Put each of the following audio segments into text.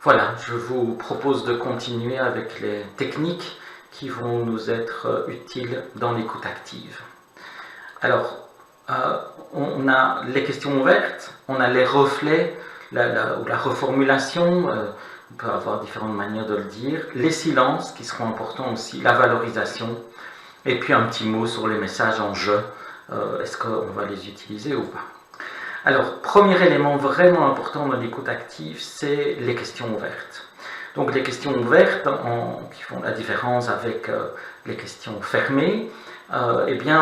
Voilà, je vous propose de continuer avec les techniques qui vont nous être utiles dans l'écoute active. Alors, on a les questions ouvertes, on a les reflets, ou la reformulation, on peut avoir différentes manières de le dire, les silences qui seront importants aussi, la valorisation, et puis un petit mot sur les messages en jeu, est-ce qu'on va les utiliser ou pas. Alors, premier élément vraiment important dans l'écoute active, c'est les questions ouvertes. Donc les questions ouvertes, qui font la différence avec les questions fermées, eh bien,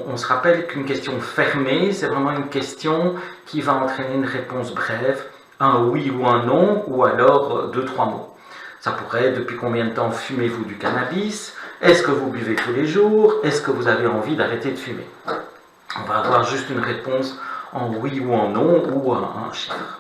on se rappelle qu'une question fermée, c'est vraiment une question qui va entraîner une réponse brève, un oui ou un non, ou alors 2-3 mots. Ça pourrait être: depuis combien de temps fumez-vous du cannabis? Est-ce que vous buvez tous les jours? Est-ce que vous avez envie d'arrêter de fumer? On va avoir juste une réponse en oui ou en non, ou un chiffre.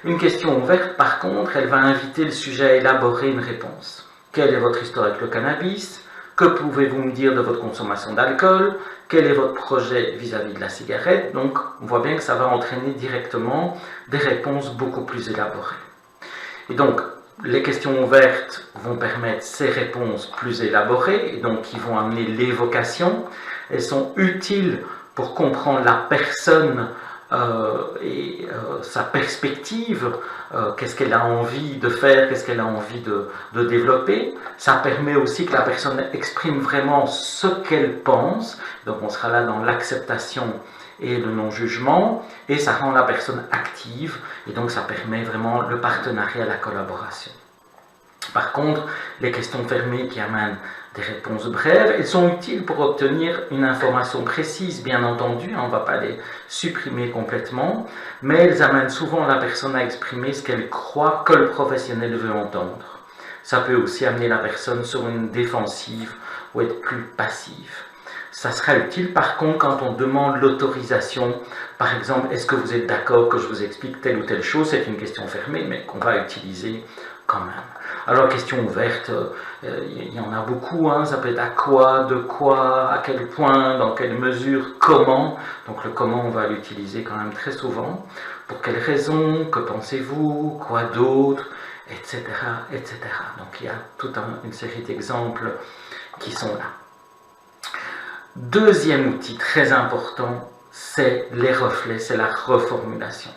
Une question ouverte, par contre, elle va inviter le sujet à élaborer une réponse. Quelle est votre histoire avec le cannabis? Que pouvez-vous me dire de votre consommation d'alcool? Quel est votre projet vis-à-vis de la cigarette? Donc, on voit bien que ça va entraîner directement des réponses beaucoup plus élaborées. Et donc, les questions ouvertes vont permettre ces réponses plus élaborées, et donc qui vont amener l'évocation. Elles sont utiles pour comprendre la personne et sa perspective, qu'est-ce qu'elle a envie de faire, qu'est-ce qu'elle a envie de développer. Ça permet aussi que la personne exprime vraiment ce qu'elle pense, donc on sera là dans l'acceptation et le non-jugement, et ça rend la personne active, et donc ça permet vraiment le partenariat, la collaboration. Par contre, les questions fermées qui amènent des réponses brèves, elles sont utiles pour obtenir une information précise, bien entendu, on ne va pas les supprimer complètement, mais elles amènent souvent la personne à exprimer ce qu'elle croit que le professionnel veut entendre. Ça peut aussi amener la personne sur une défensive ou être plus passive. Ça sera utile par contre quand on demande l'autorisation. Par exemple, est-ce que vous êtes d'accord que je vous explique telle ou telle chose? C'est une question fermée, mais qu'on va utiliser quand même. Alors, question ouverte, il y en a beaucoup, hein, ça peut être à quoi, de quoi, à quel point, dans quelle mesure, comment. Donc le comment, on va l'utiliser quand même très souvent. Pour quelles raisons, que pensez-vous, quoi d'autre, etc., etc. Donc il y a toute une série d'exemples qui sont là. Deuxième outil très important, c'est les reflets, c'est la reformulation.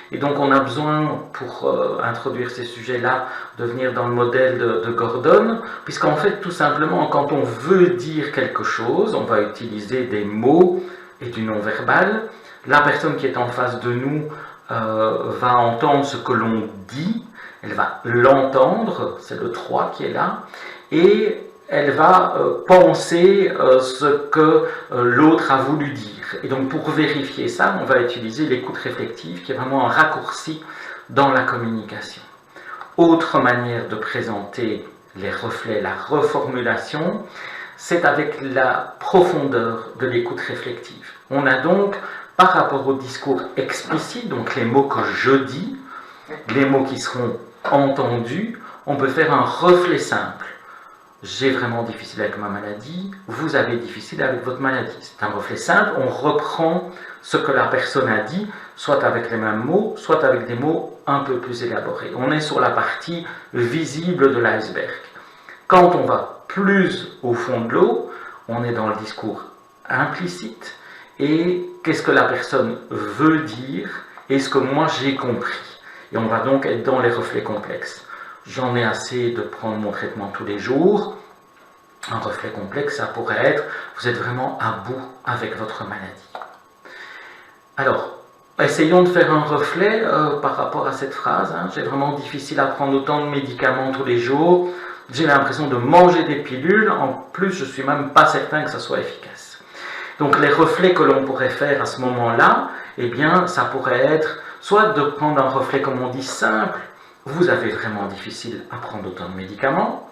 Et donc on a besoin, pour introduire ces sujets-là, de venir dans le modèle de Gordon, puisqu'en fait, tout simplement, quand on veut dire quelque chose, on va utiliser des mots et du non-verbal. La personne qui est en face de nous va entendre ce que l'on dit, elle va l'entendre, c'est le 3 qui est là, et elle va penser ce que l'autre a voulu dire. Et donc pour vérifier ça, on va utiliser l'écoute réflexive, qui est vraiment un raccourci dans la communication. Autre manière de présenter les reflets, la reformulation, c'est avec la profondeur de l'écoute réflexive. On a donc, par rapport au discours explicite, donc les mots que je dis, les mots qui seront entendus, on peut faire un reflet simple. J'ai vraiment difficile avec ma maladie, vous avez difficile avec votre maladie. C'est un reflet simple, on reprend ce que la personne a dit, soit avec les mêmes mots, soit avec des mots un peu plus élaborés. On est sur la partie visible de l'iceberg. Quand on va plus au fond de l'eau, on est dans le discours implicite, et qu'est-ce que la personne veut dire, et ce que moi j'ai compris. Et on va donc être dans les reflets complexes. J'en ai assez de prendre mon traitement tous les jours. Un reflet complexe, ça pourrait être: vous êtes vraiment à bout avec votre maladie. Alors, essayons de faire un reflet par rapport à cette phrase. Hein. J'ai vraiment difficile à prendre autant de médicaments tous les jours. J'ai l'impression de manger des pilules. En plus, je ne suis même pas certain que ça soit efficace. Donc, les reflets que l'on pourrait faire à ce moment-là, eh bien, ça pourrait être soit de prendre un reflet, comme on dit, simple. Vous avez vraiment difficile à prendre autant de médicaments,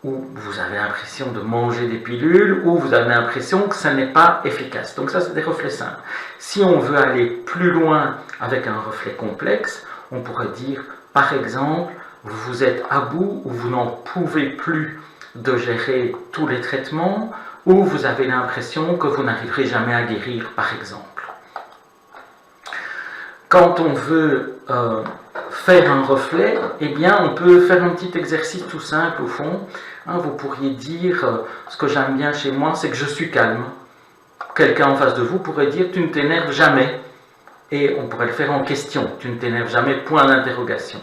ou vous avez l'impression de manger des pilules, ou vous avez l'impression que ça n'est pas efficace. Donc ça, c'est des reflets simples. Si on veut aller plus loin avec un reflet complexe, on pourrait dire, par exemple, vous êtes à bout, ou vous n'en pouvez plus de gérer tous les traitements, ou vous avez l'impression que vous n'arriverez jamais à guérir, par exemple. Quand on veut faire un reflet, eh bien, on peut faire un petit exercice tout simple au fond. Vous pourriez dire, ce que j'aime bien chez moi, c'est que je suis calme. Quelqu'un en face de vous pourrait dire, tu ne t'énerves jamais. Et on pourrait le faire en question, tu ne t'énerves jamais, point d'interrogation.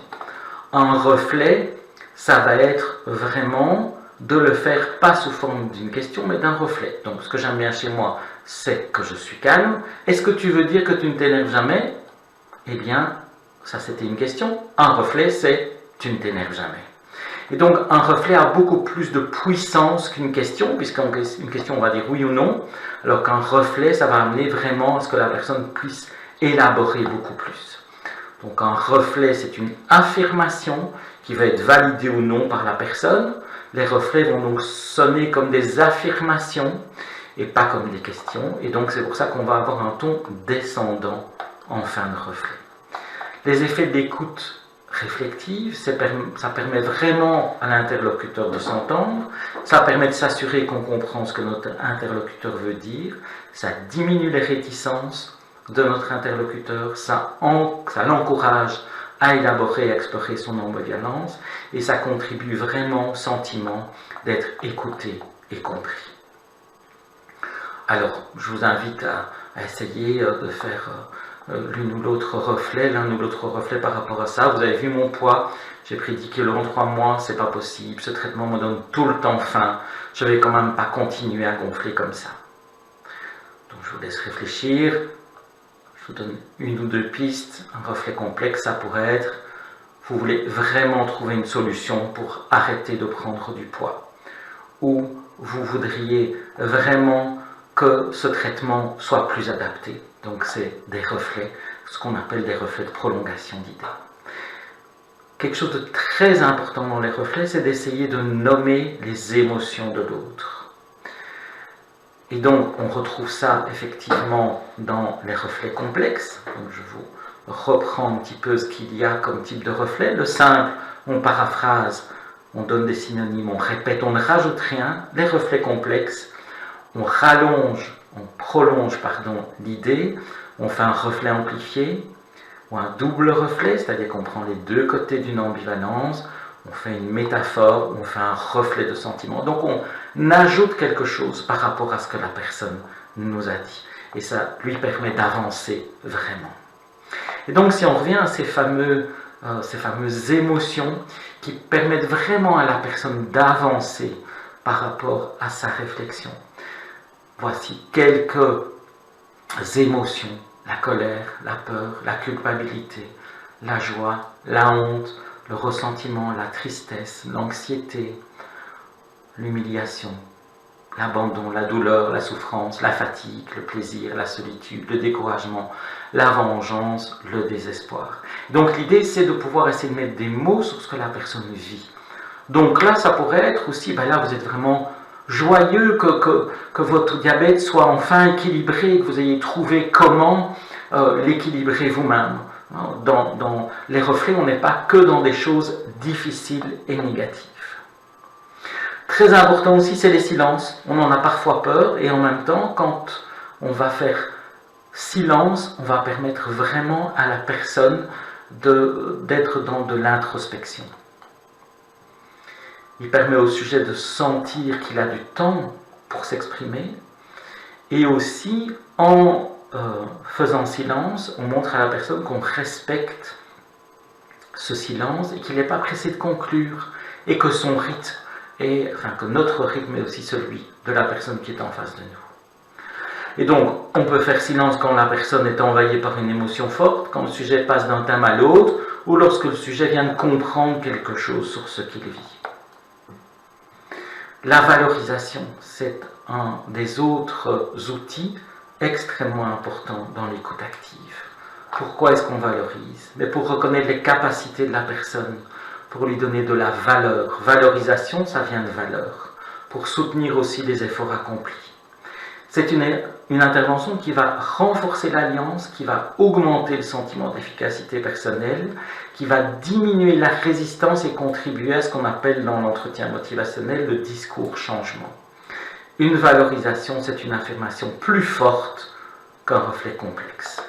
Un reflet, ça va être vraiment de le faire pas sous forme d'une question, mais d'un reflet. Donc, ce que j'aime bien chez moi, c'est que je suis calme. Est-ce que tu veux dire que tu ne t'énerves jamais? Eh bien, ça c'était une question. Un reflet, c'est tu ne t'énerves jamais. Et donc, un reflet a beaucoup plus de puissance qu'une question, puisqu'une question, on va dire oui ou non, alors qu'un reflet, ça va amener vraiment à ce que la personne puisse élaborer beaucoup plus. Donc, un reflet, c'est une affirmation qui va être validée ou non par la personne. Les reflets vont donc sonner comme des affirmations et pas comme des questions. Et donc, c'est pour ça qu'on va avoir un ton descendant en fin de reflet. Les effets d'écoute réflexive, ça permet vraiment à l'interlocuteur de s'entendre, ça permet de s'assurer qu'on comprend ce que notre interlocuteur veut dire, ça diminue les réticences de notre interlocuteur, ça l'encourage à élaborer et à explorer son ambivalence, et ça contribue vraiment au sentiment d'être écouté et compris. Alors, je vous invite à essayer de faire l'un ou l'autre reflet par rapport à ça. Vous avez vu mon poids, j'ai pris 10 kg en 3 mois, c'est pas possible, ce traitement me donne tout le temps faim, je vais quand même pas continuer à gonfler comme ça. Donc je vous laisse réfléchir, je vous donne une ou deux pistes. Un reflet complexe, ça pourrait être, vous voulez vraiment trouver une solution pour arrêter de prendre du poids, ou vous voudriez vraiment que ce traitement soit plus adapté. Donc c'est des reflets, ce qu'on appelle des reflets de prolongation d'idées. Quelque chose de très important dans les reflets, c'est d'essayer de nommer les émotions de l'autre. Et donc on retrouve ça effectivement dans les reflets complexes. Donc je vous reprends un petit peu ce qu'il y a comme type de reflet. Le simple, on paraphrase, on donne des synonymes, on répète, on ne rajoute rien. Les reflets complexes, on rallonge, on prolonge l'idée, on fait un reflet amplifié ou un double reflet, c'est-à-dire qu'on prend les deux côtés d'une ambivalence, on fait une métaphore, on fait un reflet de sentiment. Donc on ajoute quelque chose par rapport à ce que la personne nous a dit. Et ça lui permet d'avancer vraiment. Et donc si on revient à ces fameuses émotions qui permettent vraiment à la personne d'avancer par rapport à sa réflexion. Voici quelques émotions, la colère, la peur, la culpabilité, la joie, la honte, le ressentiment, la tristesse, l'anxiété, l'humiliation, l'abandon, la douleur, la souffrance, la fatigue, le plaisir, la solitude, le découragement, la vengeance, le désespoir. Donc l'idée, c'est de pouvoir essayer de mettre des mots sur ce que la personne vit. Donc là, ça pourrait être aussi, là vous êtes vraiment joyeux que votre diabète soit enfin équilibré, que vous ayez trouvé comment l'équilibrer vous-même. Dans les reflets, on n'est pas que dans des choses difficiles et négatives. Très important aussi, c'est les silences. On en a parfois peur et en même temps, quand on va faire silence, on va permettre vraiment à la personne d'être dans de l'introspection. Il permet au sujet de sentir qu'il a du temps pour s'exprimer. Et aussi, en faisant silence, on montre à la personne qu'on respecte ce silence et qu'il n'est pas pressé de conclure. Et que son rythme, que notre rythme est aussi celui de la personne qui est en face de nous. Et donc, on peut faire silence quand la personne est envahie par une émotion forte, quand le sujet passe d'un thème à l'autre, ou lorsque le sujet vient de comprendre quelque chose sur ce qu'il vit. La valorisation, c'est un des autres outils extrêmement importants dans l'écoute active. Pourquoi est-ce qu'on valorise? Mais pour reconnaître les capacités de la personne, pour lui donner de la valeur. Valorisation, ça vient de valeur. Pour soutenir aussi les efforts accomplis. C'est une intervention qui va renforcer l'alliance, qui va augmenter le sentiment d'efficacité personnelle, qui va diminuer la résistance et contribuer à ce qu'on appelle dans l'entretien motivationnel le discours changement. Une valorisation, c'est une affirmation plus forte qu'un reflet complexe.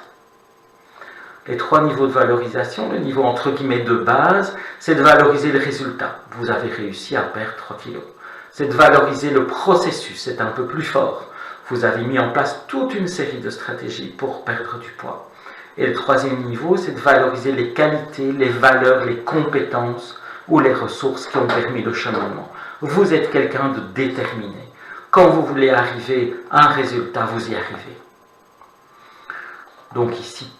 Les 3 niveaux de valorisation, le niveau entre guillemets de base, c'est de valoriser le résultat. Vous avez réussi à perdre 3 kilos. C'est de valoriser le processus, c'est un peu plus fort. Vous avez mis en place toute une série de stratégies pour perdre du poids. Et le 3e niveau, c'est de valoriser les qualités, les valeurs, les compétences ou les ressources qui ont permis le cheminement. Vous êtes quelqu'un de déterminé. Quand vous voulez arriver à un résultat, vous y arrivez. Donc ici,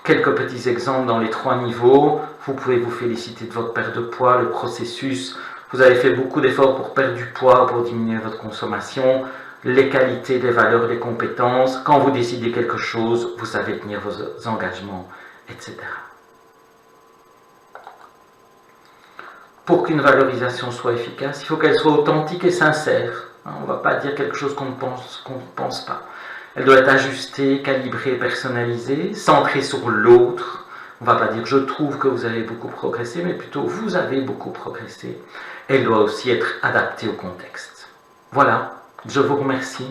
quelques petits exemples dans les 3 niveaux. Vous pouvez vous féliciter de votre perte de poids, le processus. Vous avez fait beaucoup d'efforts pour perdre du poids, pour diminuer votre consommation. Les qualités, les valeurs, les compétences. Quand vous décidez quelque chose, vous savez tenir vos engagements, etc. Pour qu'une valorisation soit efficace, il faut qu'elle soit authentique et sincère. On ne va pas dire quelque chose qu'on ne pense pas. Elle doit être ajustée, calibrée, personnalisée, centrée sur l'autre. On ne va pas dire « je trouve que vous avez beaucoup progressé », mais plutôt « vous avez beaucoup progressé ». Elle doit aussi être adaptée au contexte. Voilà, je vous remercie.